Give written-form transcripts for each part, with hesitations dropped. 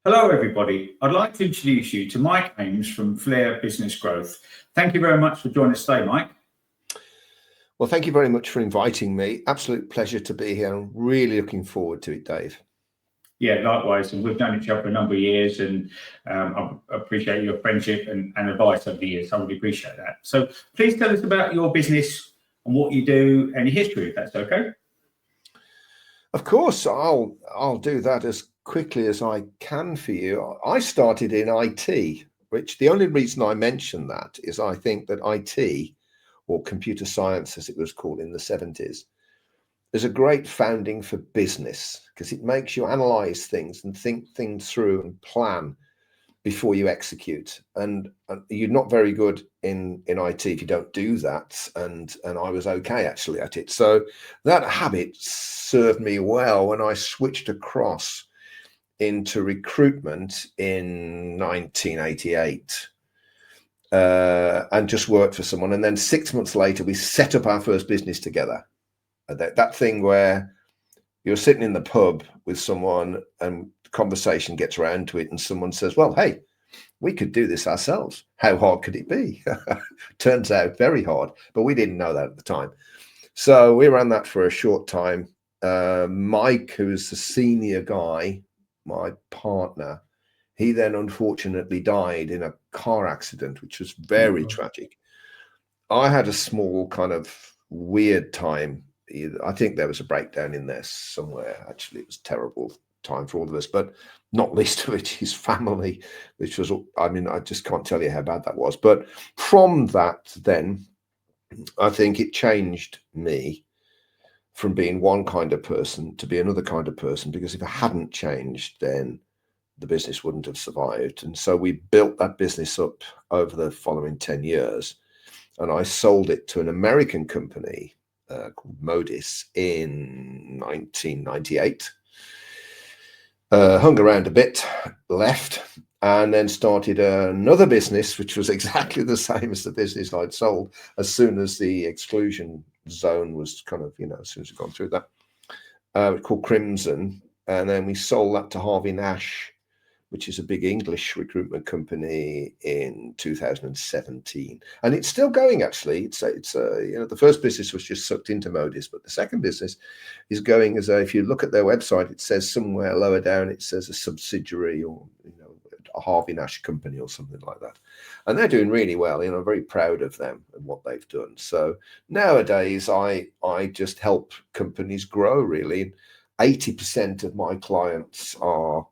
Hello, everybody. I'd like to introduce you to Mike Ames from Flair Business Growth. Thank you very much for joining us today, Mike. Well, thank you very much for inviting me. Absolute pleasure to be here. I'm really looking forward to it, Dave. Yeah, likewise. And we've known each other for a number of years, and I appreciate your friendship and advice over the years. I really appreciate that. So please tell us about your business and what you do and your history, if that's okay. Of course, I'll do that as quickly as I can for you. I started in IT, which the only reason I mention that is I think that IT, or computer science as it was called in the 70s, is a great founding for business because it makes you analyze things and think things through and plan before you execute. And you're not very good in IT if you don't do that. And I was okay actually at it. So that habit served me well when I switched across into recruitment in 1988. And just worked for someone. And then 6 months later, we set up our first business together. That thing where you're sitting in the pub with someone and conversation gets around to it and someone says, well, hey, we could do this ourselves. How hard could it be? Turns out very hard, but we didn't know that at the time. So we ran that for a short time. Mike, who is the senior guy, my partner, he then unfortunately died in a car accident, which was very tragic. I had a small kind of weird time. I think there was a breakdown in there somewhere. Actually, it was a terrible time for all of us, but not least of it his family, which was, I mean, I just can't tell you how bad that was. But from that, then, I think it changed me from being one kind of person to be another kind of person, because if I hadn't changed, then the business wouldn't have survived. And so we built that business up over the following 10 years. And I sold it to an American company called Modis in 1998. Hung around a bit, left, and then started another business, which was exactly the same as the business I'd sold as soon as the exclusion zone was kind of, as soon as we'd gone through that, called Crimson. And then we sold that to Harvey Nash, which is a big English recruitment company, in 2017, and it's still going. Actually, it's the first business was just sucked into Modis, but the second business is going as if you look at their website, it says somewhere lower down, it says a subsidiary or a Harvey Nash company or something like that, and they're doing really well. I'm very proud of them and what they've done. So nowadays, I just help companies grow. Really, 80% of my clients are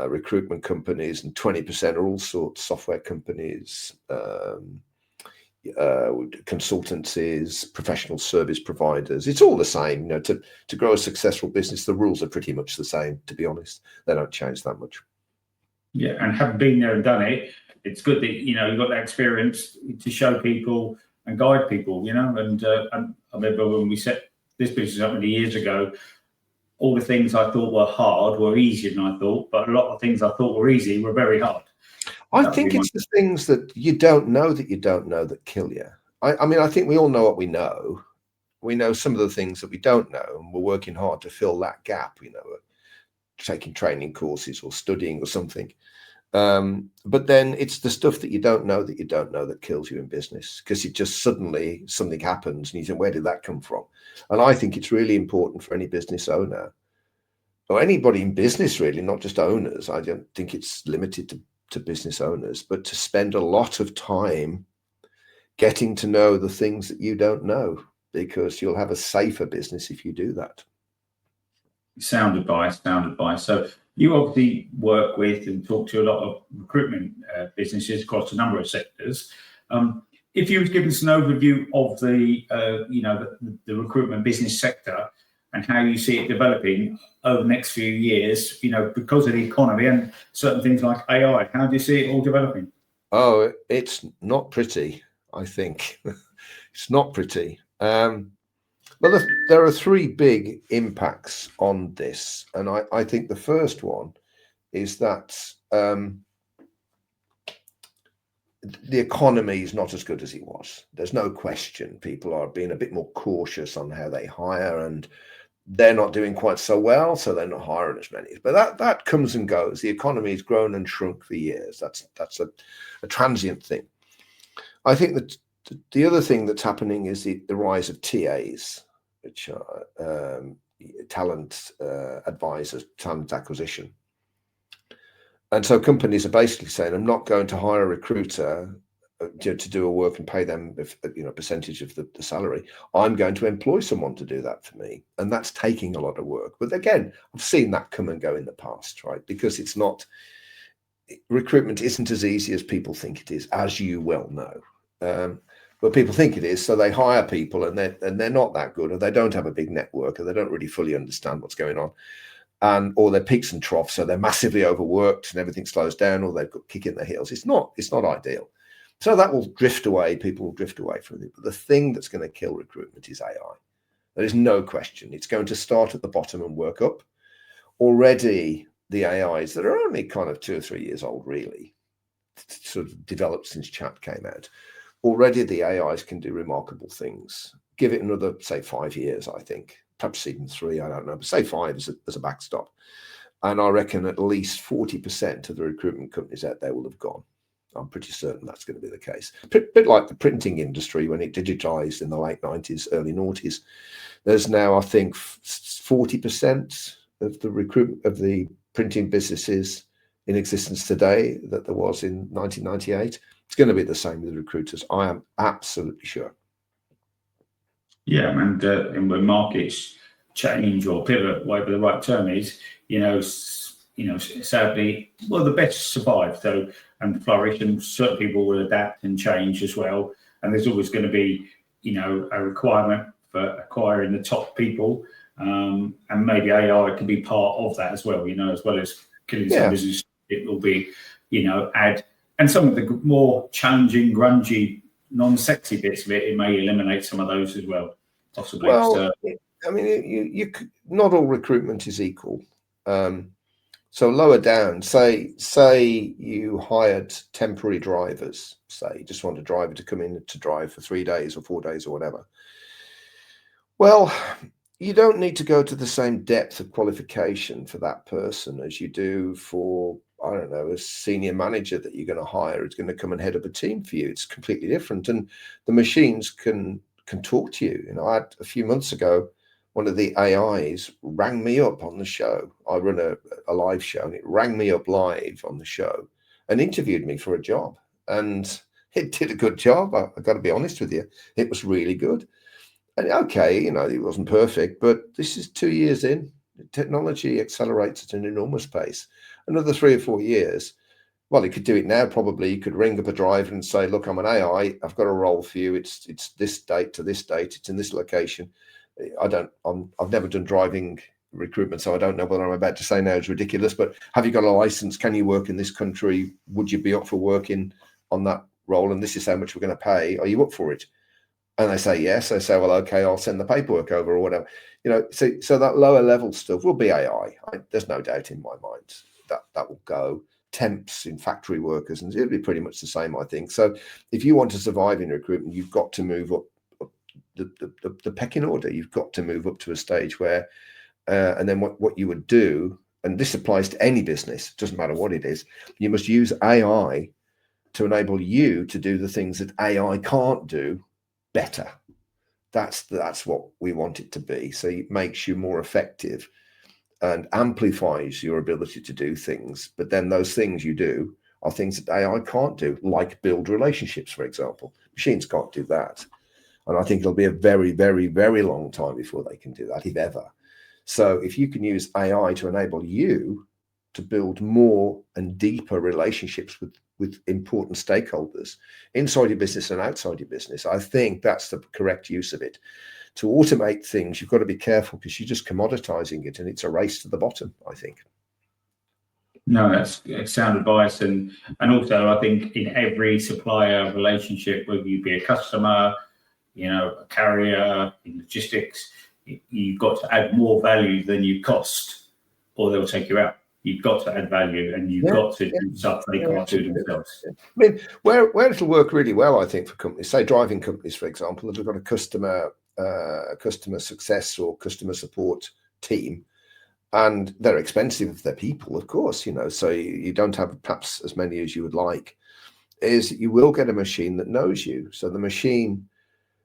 recruitment companies, and 20% are all sorts software companies, consultancies, professional service providers. It's all the same. To grow a successful business, the rules are pretty much the same, to be honest. They don't change that much. Yeah, and having been there and done it, it's good that you've got that experience to show people and guide people. And I remember when we set this business up many years ago, all the things I thought were hard were easier than I thought, but a lot of things I thought were easy were very hard. I think it's the things that you don't know that kill you. I mean, I think we all know what we know. We know some of the things that we don't know, and we're working hard to fill that gap, taking training courses or studying or something. But then it's the stuff that you don't know that kills you in business, because it just suddenly something happens and you think, where did that come from? And I think it's really important for any business owner or anybody in business, really, not just owners. I don't think it's limited to business owners, but to spend a lot of time getting to know the things that you don't know, because you'll have a safer business if you do that. Sound advice. So you obviously work with and talk to a lot of recruitment businesses across a number of sectors. If you would give us an overview of the recruitment business sector and how you see it developing over the next few years, because of the economy and certain things like AI, how do you see it all developing? Oh, it's not pretty, I think. It's not pretty. Well, there are three big impacts on this. And I think the first one is that the economy is not as good as it was. There's no question. People are being a bit more cautious on how they hire, and they're not doing quite so well, so they're not hiring as many. But that comes and goes. The economy has grown and shrunk for years. That's a transient thing. I think that the other thing that's happening is the rise of TAs, which are talent advisors, talent acquisition. And so companies are basically saying, I'm not going to hire a recruiter to do a work and pay them a percentage of the salary. I'm going to employ someone to do that for me. And that's taking a lot of work. But again, I've seen that come and go in the past, right? Because it's not, recruitment isn't as easy as people think it is, as you well know. But people think it is, so they hire people and they're not that good, or they don't have a big network, or they don't really fully understand what's going on. Or they're peaks and troughs, so they're massively overworked and everything slows down, or they've got kick in their heels. It's not ideal. So that will drift away. People will drift away from it. But the thing that's going to kill recruitment is AI. There is no question. It's going to start at the bottom and work up. Already, the AIs that are only kind of 2 or 3 years old, really, sort of developed since chat came out. Already, the AIs can do remarkable things. Give it another, say, 5 years, I think. Perhaps even 3, I don't know, but say 5 as a backstop. And I reckon at least 40% of the recruitment companies out there will have gone. I'm pretty certain that's going to be the case. A bit like the printing industry when it digitized in the late 90s, early noughties. There's now, I think, 40% of the printing businesses in existence today that there was in 1998. It's going to be the same with recruiters. I am absolutely sure. Yeah, and when markets change or pivot, whatever the right term is, sadly, well, the best survive though and flourish, and certain people will adapt and change as well. And there's always going to be, a requirement for acquiring the top people, and maybe AI can be part of that as well. As well as killing some business, it will be, add, and some of the more challenging, grungy, non-sexy bits of it. It may eliminate some of those as well, possibly. Well, I mean, you not all recruitment is equal. So lower down, say you hired temporary drivers, say you just want a driver to come in to drive for 3 days or 4 days or whatever. Well, you don't need to go to the same depth of qualification for that person as you do for, I don't know, a senior manager that you're going to hire who's going to come and head up a team for you. It's completely different. And the machines can talk to you. I had a few months ago, one of the AIs rang me up on the show. I run a live show, and it rang me up live on the show and interviewed me for a job. And it did a good job. I've got to be honest with you. It was really good. And okay, it wasn't perfect, but this is 2 years in. Technology accelerates at an enormous pace. Another 3 or 4 years. Well, you could do it now. Probably you could ring up a driver and say, look, I'm an AI. I've got a role for you. It's this date to this date. It's in this location. I've never done driving recruitment, so I don't know whether I'm about to say now is ridiculous, but have you got a license? Can you work in this country? Would you be up for working on that role? And this is how much we're going to pay. Are you up for it? And they say yes. I say, well, okay, I'll send the paperwork over or whatever. So that lower level stuff will be AI. There's no doubt in my mind that will go. Temps in factory workers, and it'll be pretty much the same, I think. So if you want to survive in recruitment, you've got to move up the pecking order. You've got to move up to a stage where, and then what you would do, and this applies to any business, doesn't matter what it is, you must use AI to enable you to do the things that AI can't do better. That's what we want it to be. So it makes you more effective and amplifies your ability to do things. But then those things you do are things that AI can't do, like build relationships, for example. Machines can't do that. And I think it'll be a very, very, very long time before they can do that, if ever. So if you can use AI to enable you to build more and deeper relationships with important stakeholders inside your business and outside your business, I think that's the correct use of it. To automate things, you've got to be careful because you're just commoditizing it, and it's a race to the bottom, I think. No, that's sound advice. And also, I think in every supplier relationship, whether you be a customer, a carrier, in logistics, you've got to add more value than you cost, or they'll take you out. You've got to add value, and you've got to do stuff they can't do themselves. I mean, where it'll work really well, I think, for companies, say driving companies, for example, that have got a customer customer success or customer support team, and they're expensive if they're people, of course, so you don't have perhaps as many as you would like, is you will get a machine that knows you. So the machine,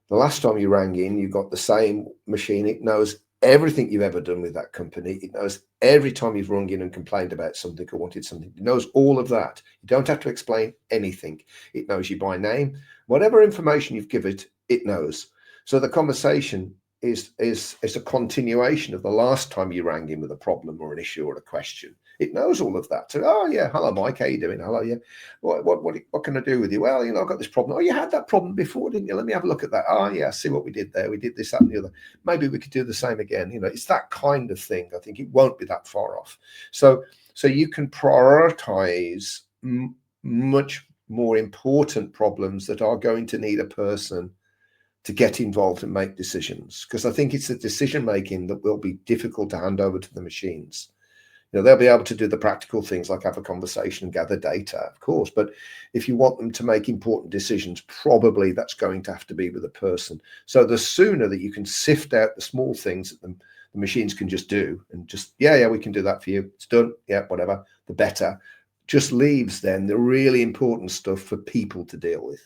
the last time you rang in, you got the same machine. It knows everything you've ever done with that company. It knows every time you've rung in and complained about something or wanted something. It knows all of that. You don't have to explain anything. It knows you by name. Whatever information you've given it, it knows. So the conversation is a continuation of the last time you rang in with a problem or an issue or a question. It knows all of that. So, oh yeah, hello Mike, how you doing? Hello, yeah. What can I do with you? Well, I've got this problem. Oh, you had that problem before, didn't you? Let me have a look at that. Oh yeah, see what we did there. We did this, that, and the other. Maybe we could do the same again. It's that kind of thing. I think it won't be that far off. So you can prioritize much more important problems that are going to need a person to get involved and make decisions, because I think it's the decision making that will be difficult to hand over to the machines. They'll be able to do the practical things like have a conversation and gather data, of course, but if you want them to make important decisions, probably that's going to have to be with a person. So the sooner that you can sift out the small things that the machines can just do and just, yeah, we can do that for you, it's done, yeah, whatever, the better. Just leaves then the really important stuff for people to deal with.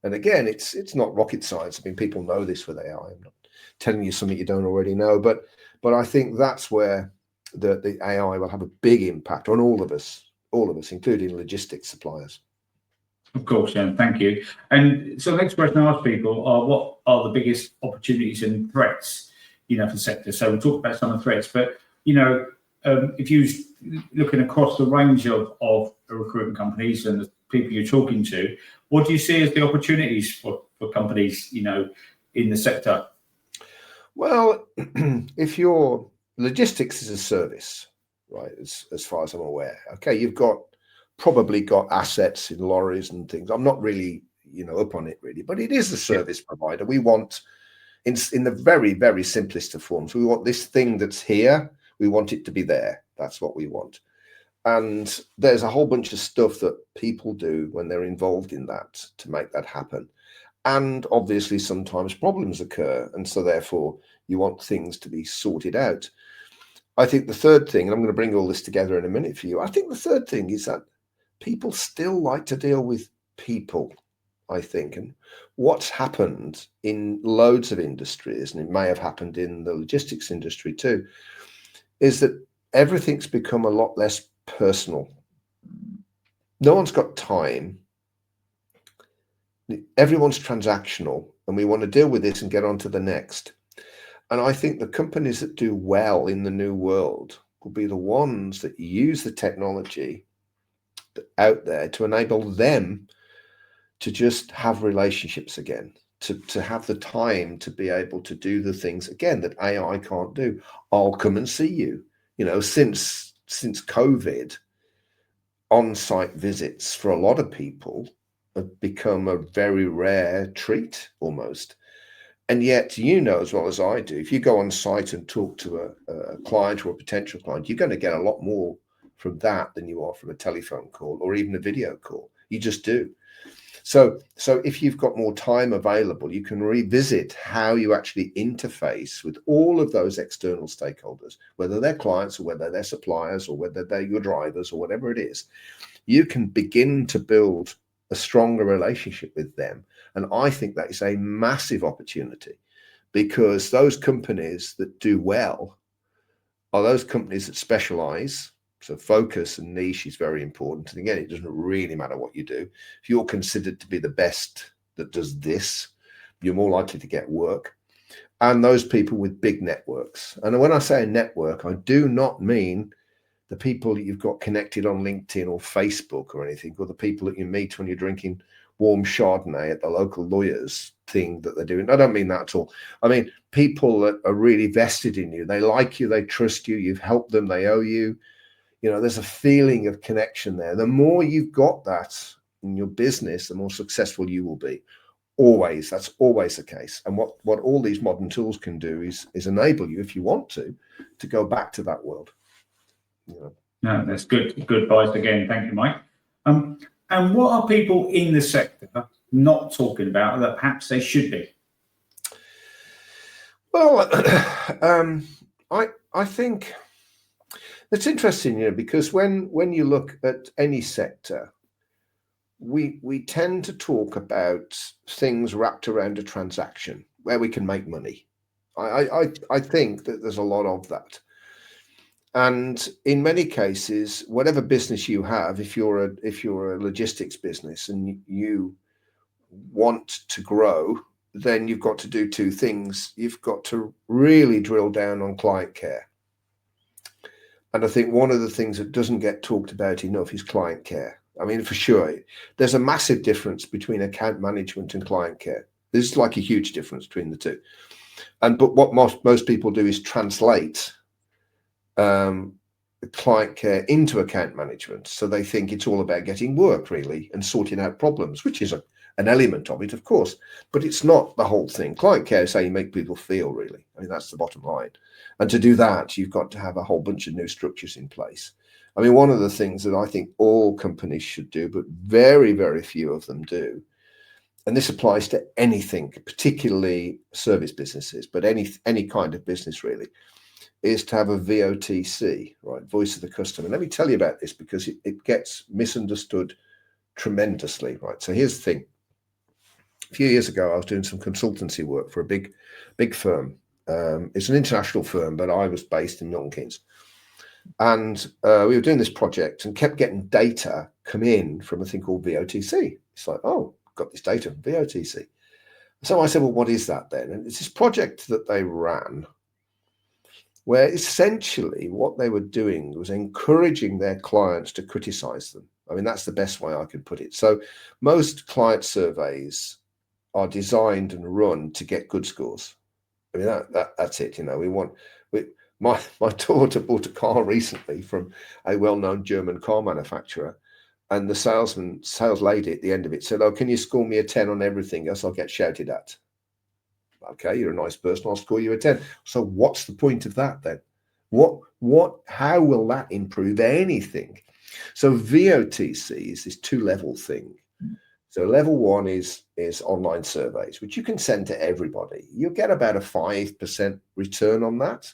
And again, it's not rocket science. I mean, people know this with AI. I'm not telling you something you don't already know, but I think that's where the AI will have a big impact on all of us, including logistics suppliers. Of course, yeah, thank you. And so the next question I ask people are, what are the biggest opportunities and threats, for the sector? So we'll talk about some of the threats, but, if you're looking across the range of recruitment companies and the people you're talking to, what do you see as the opportunities for companies, in the sector? Well, if you're logistics is a service, right? As far as I'm aware. Okay, you've probably got assets in lorries and things. I'm not really, up on it really, but it is a service provider. We want, in the very, very simplest of forms, we want this thing that's here. We want it to be there. That's what we want. And there's a whole bunch of stuff that people do when they're involved in that to make that happen. And obviously sometimes problems occur. And so therefore you want things to be sorted out. I think the third thing, and I'm going to bring all this together in a minute for you. I think the third thing is that people still like to deal with people, I think. And what's happened in loads of industries, and it may have happened in the logistics industry too, is that everything's become a lot less personal. No one's got time. Everyone's transactional, and we want to deal with this and get on to the next. And I think the companies that do well in the new world will be the ones that use the technology out there to enable them to just have relationships again, to have the time to be able to do the things again that AI can't do. I'll come and see you. Since COVID, on-site visits for a lot of people have become a very rare treat almost. And yet, as well as I do, if you go on site and talk to a client or a potential client, you're going to get a lot more from that than you are from a telephone call or even a video call. You just do. So if you've got more time available, you can revisit how you actually interface with all of those external stakeholders, whether they're clients or whether they're suppliers or whether they're your drivers or whatever it is. You can begin to build a stronger relationship with them. And I think that is a massive opportunity, because those companies that do well are those companies that specialize. So focus and niche is very important. And again, it doesn't really matter what you do. If you're considered to be the best that does this, you're more likely to get work. And those people with big networks. And when I say a network, I do not mean the people that you've got connected on LinkedIn or Facebook or anything, or the people that you meet when you're drinking warm Chardonnay at the local lawyers thing that they're doing. I don't mean that at all. I mean people that are really vested in you. They like you, they trust you, you've helped them, they owe you. There's a feeling of connection there. The more you've got that in your business, the more successful you will be. Always, that's always the case. And what all these modern tools can do is enable you, if you want to go back to that world. No, that's good advice again. Thank you, Mike. And what are people in the sector not talking about that perhaps they should be? Well, I think it's interesting, because when you look at any sector, we tend to talk about things wrapped around a transaction where we can make money. I think that there's a lot of that. And in many cases, whatever business you have, if you're a logistics business and you want to grow, then you've got to do two things. You've got to really drill down on client care. And I think one of the things that doesn't get talked about enough is client care. I mean, for sure, there's a massive difference between account management and client care. There's like a huge difference between the two. But what most people do is translate client care into account management. So they think it's all about getting work, really, and sorting out problems, which is an element of it, of course, but it's not the whole thing. Client care is how you make people feel, really. I mean, that's the bottom line. And to do that, you've got to have a whole bunch of new structures in place. I mean, one of the things that I think all companies should do, but very, very few of them do, and this applies to anything, particularly service businesses, but any kind of business really, is to have a VOTC, right? Voice of the customer. Let me tell you about this because it gets misunderstood tremendously, right? So here's the thing. A few years ago, I was doing some consultancy work for a big firm. It's an international firm, but I was based in Milton Keynes. And we were doing this project and kept getting data come in from a thing called VOTC. It's like, oh, got this data from VOTC. So I said, well, what is that then? And it's this project that they ran where essentially what they were doing was encouraging their clients to criticize them. I mean, that's the best way I could put it. So most client surveys are designed and run to get good scores. I mean, that's it. My daughter bought a car recently from a well-known German car manufacturer, and the sales lady at the end of it said, "Oh, can you score me a 10 on everything, else I'll get shouted at." Okay, you're a nice person, I'll score you a 10. So what's the point of that then? How will that improve anything? So VOTC is this two-level thing. So level one is online surveys, which you can send to everybody. You'll get about a 5% return on that.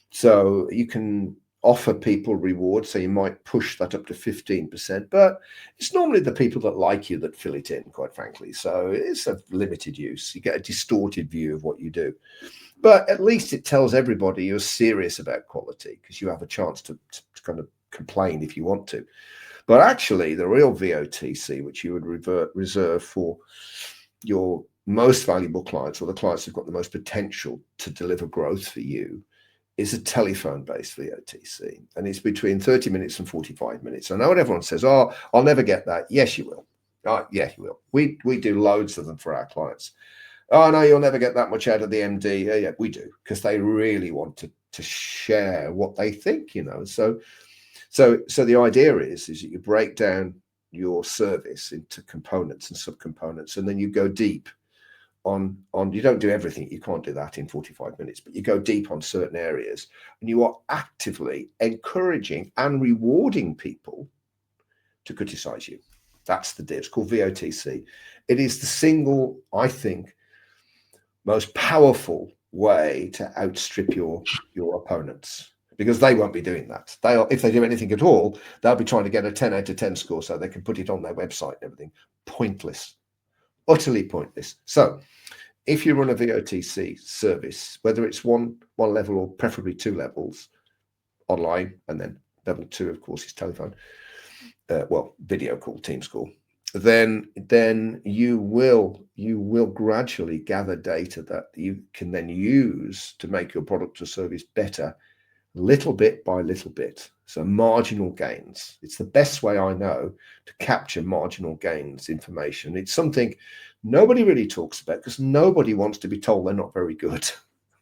So you can offer people rewards. So you might push that up to 15%, but it's normally the people that like you that fill it in, quite frankly. So it's a limited use. You get a distorted view of what you do. But at least it tells everybody you're serious about quality because you have a chance to kind of complain if you want to. But actually, the real VOTC, which you would reserve for your most valuable clients or the clients who've got the most potential to deliver growth for you, is a telephone-based VOTC. And it's between 30 minutes and 45 minutes. I know what everyone says, oh, I'll never get that. Yes, you will. Yeah, you will. We do loads of them for our clients. Oh, no, you'll never get that much out of the MD. Yeah, we do, because they really want to share what they think, So the idea is that you break down your service into components and subcomponents, and then you go deep on you don't do everything. You can't do that in 45 minutes, but you go deep on certain areas, and you are actively encouraging and rewarding people to criticize you. That's the deal. It's called VOTC. It is the single, I think, most powerful way to outstrip your opponents, because they won't be doing that. If they do anything at all, they'll be trying to get a 10 out of 10 score so they can put it on their website and everything. Pointless, utterly pointless. So if you run a VOTC service, whether it's one level or preferably two levels online, and then level two, of course, is telephone, video call, Teams call, then you will gradually gather data that you can then use to make your product or service better, little bit by little bit. So marginal gains. It's the best way I know to capture marginal gains information. It's something nobody really talks about because nobody wants to be told they're not very good,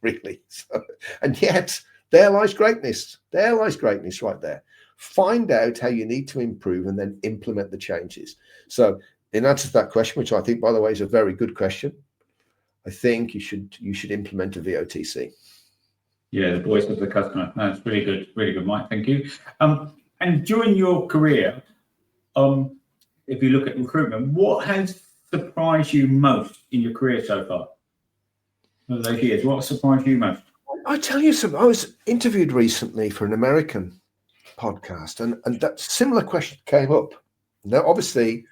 really. And yet there lies greatness. There lies greatness right there. Find out how you need to improve and then implement the changes. So in answer to that question, which I think, by the way, is a very good question, I think you should implement a VOTC. Yeah, the voice of the customer. That's really good, Mike. Thank you. And during your career, if you look at recruitment, what has surprised you most in your career so far? those years? What surprised you most? I tell you something. I was interviewed recently for an American podcast, and that similar question came up. Now, obviously,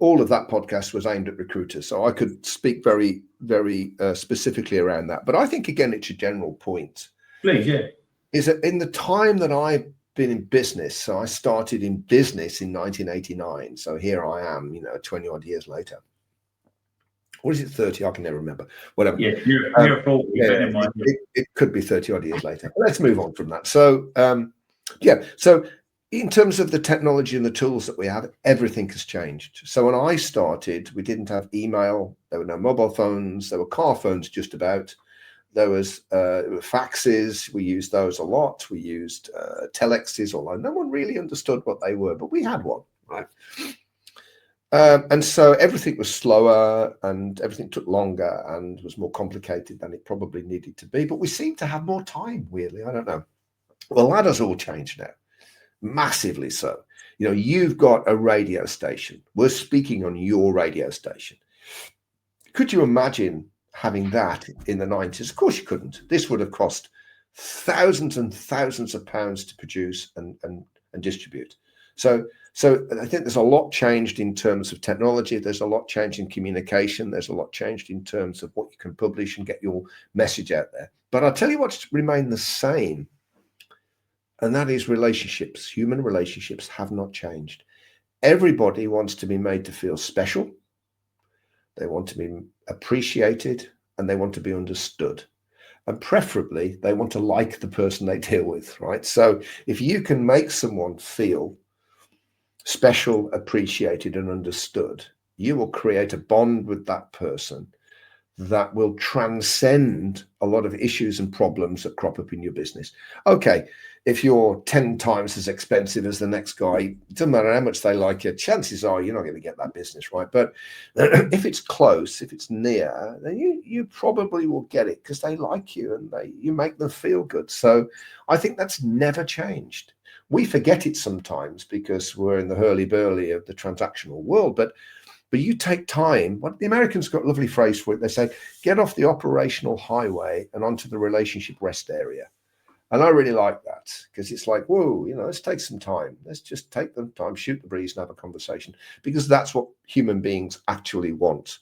all of that podcast was aimed at recruiters, so I could speak very, very specifically around that. But I think, again, it's a general point. Please, yeah. Is that in the time that I've been in business, so I started in business in 1989. So here I am, 20 odd years later. Or is it 30? I can never remember. Whatever. Yeah, you're 40, yeah, but never mind. it could be 30 odd years later. Let's move on from that. So, so in terms of the technology and the tools that we have, everything has changed. So when I started, we didn't have email. There were no mobile phones. There were car phones just about. There were faxes. We used those a lot. We used telexes, although no one really understood what they were, but we had one, right? And so everything was slower and everything took longer and was more complicated than it probably needed to be. But we seem to have more time, weirdly. I don't know. Well, that has all changed now, massively so. You've got a radio station. We're speaking on your radio station. Could you imagine having that in the 90s? Of course you couldn't. This would have cost thousands and thousands of pounds to produce and distribute. So I think there's a lot changed in terms of technology. There's a lot changed in communication. There's a lot changed in terms of what you can publish and get your message out there. But I'll tell you what's remained the same, and that is relationships. Human relationships have not changed. Everybody wants to be made to feel special. They want to be appreciated, and they want to be understood. And preferably, they want to like the person they deal with, right? So if you can make someone feel special, appreciated, and understood, you will create a bond with that person that will transcend a lot of issues and problems that crop up in your business. Okay, if you're 10 times as expensive as the next guy, it doesn't matter how much they like you, chances are you're not going to get that business, right? But if it's close, if it's near, then you probably will get it because they like you and you make them feel good. So I think that's never changed. We forget it sometimes because we're in the hurly-burly of the transactional world, but you take time. What the Americans got a lovely phrase for it. They say, get off the operational highway and onto the relationship rest area. And I really like that because it's like, whoa, let's take some time. Let's just take the time, shoot the breeze and have a conversation, because that's what human beings actually want.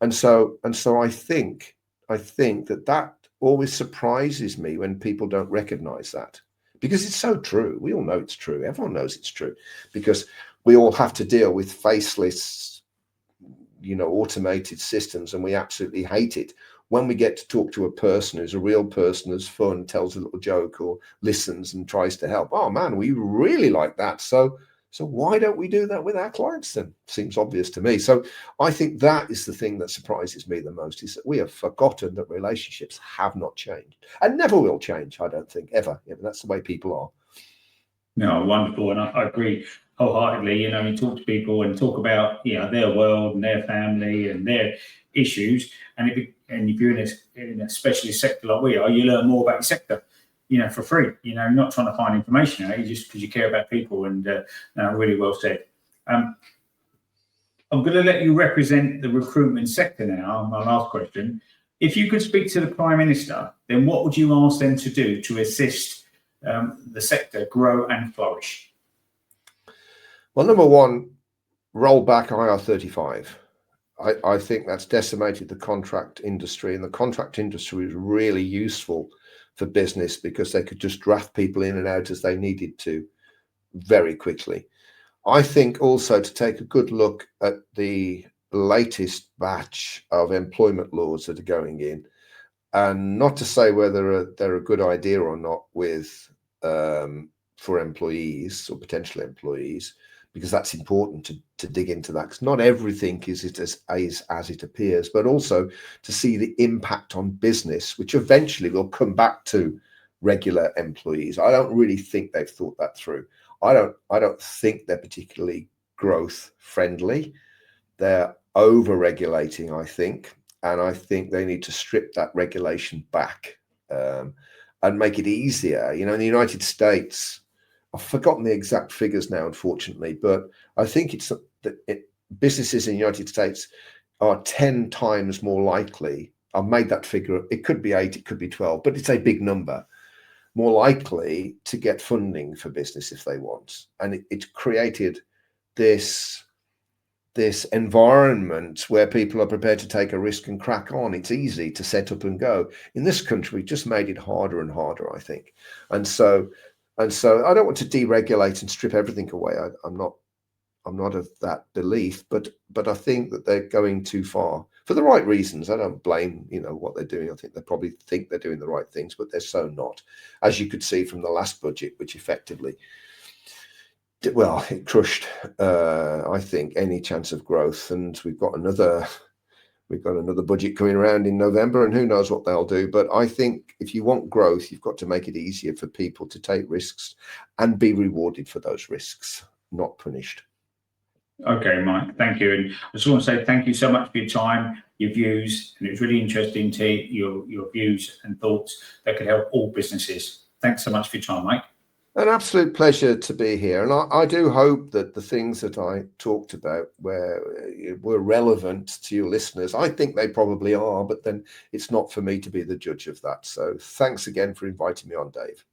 And so I think that always surprises me when people don't recognize that, because it's so true. We all know it's true. Everyone knows it's true, because we all have to deal with faceless, automated systems, and we absolutely hate it. When we get to talk to a person who's a real person, who's fun, tells a little joke or listens and tries to help, oh man, we really like that. So why don't we do that with our clients then? Seems obvious to me. So I think that is the thing that surprises me the most, is that we have forgotten that relationships have not changed and never will change, I don't think, ever. That's the way people are. No, wonderful. And I agree wholeheartedly. You talk to people and talk about, their world and their family and their issues. And if you're in a specialist sector like we are, you learn more about your sector, for free. You're not trying to find information out, just because you care about people. And really well said. I'm going to let you represent the recruitment sector now. My last question. If you could speak to the Prime Minister, then what would you ask them to do to assist the sector grow and flourish? Well, number one, roll back IR35. I think that's decimated the contract industry, and the contract industry is really useful for business because they could just draft people in and out as they needed to very quickly. I think also to take a good look at the latest batch of employment laws that are going in, and not to say whether they're a good idea or not for employees or potential employees, because that's important to dig into that, because not everything is as it appears, but also to see the impact on business, which eventually will come back to regular employees. I don't really think they've thought that through. I don't think they're particularly growth friendly. They're over regulating, I think, and I think they need to strip that regulation back and make it easier. In the United States, I've forgotten the exact figures now, unfortunately, but I think it's that businesses in the United States are 10 times more likely I've made that figure. It could be 8, it could be 12, but it's a big number. More likely to get funding for business if they want. And it's created this environment where people are prepared to take a risk and crack on. It's easy to set up and go. In this country, we just made it harder and harder, I think. And so I don't want to deregulate and strip everything away. I'm not of that belief, but I think that they're going too far for the right reasons. I don't blame, what they're doing. I think they probably think they're doing the right things, but they're so not, as you could see from the last budget, which effectively, well, it crushed, I think, any chance of growth. And we've got another budget coming around in November, and who knows what they'll do. But I think if you want growth, you've got to make it easier for people to take risks and be rewarded for those risks, not punished. Okay, Mike, thank you. And I just want to say thank you so much for your time, your views, and it was really interesting to hear your views and thoughts that could help all businesses. Thanks so much for your time, Mike. An absolute pleasure to be here. And I do hope that the things that I talked about were relevant to your listeners. I think they probably are, but then it's not for me to be the judge of that. So thanks again for inviting me on, Dave.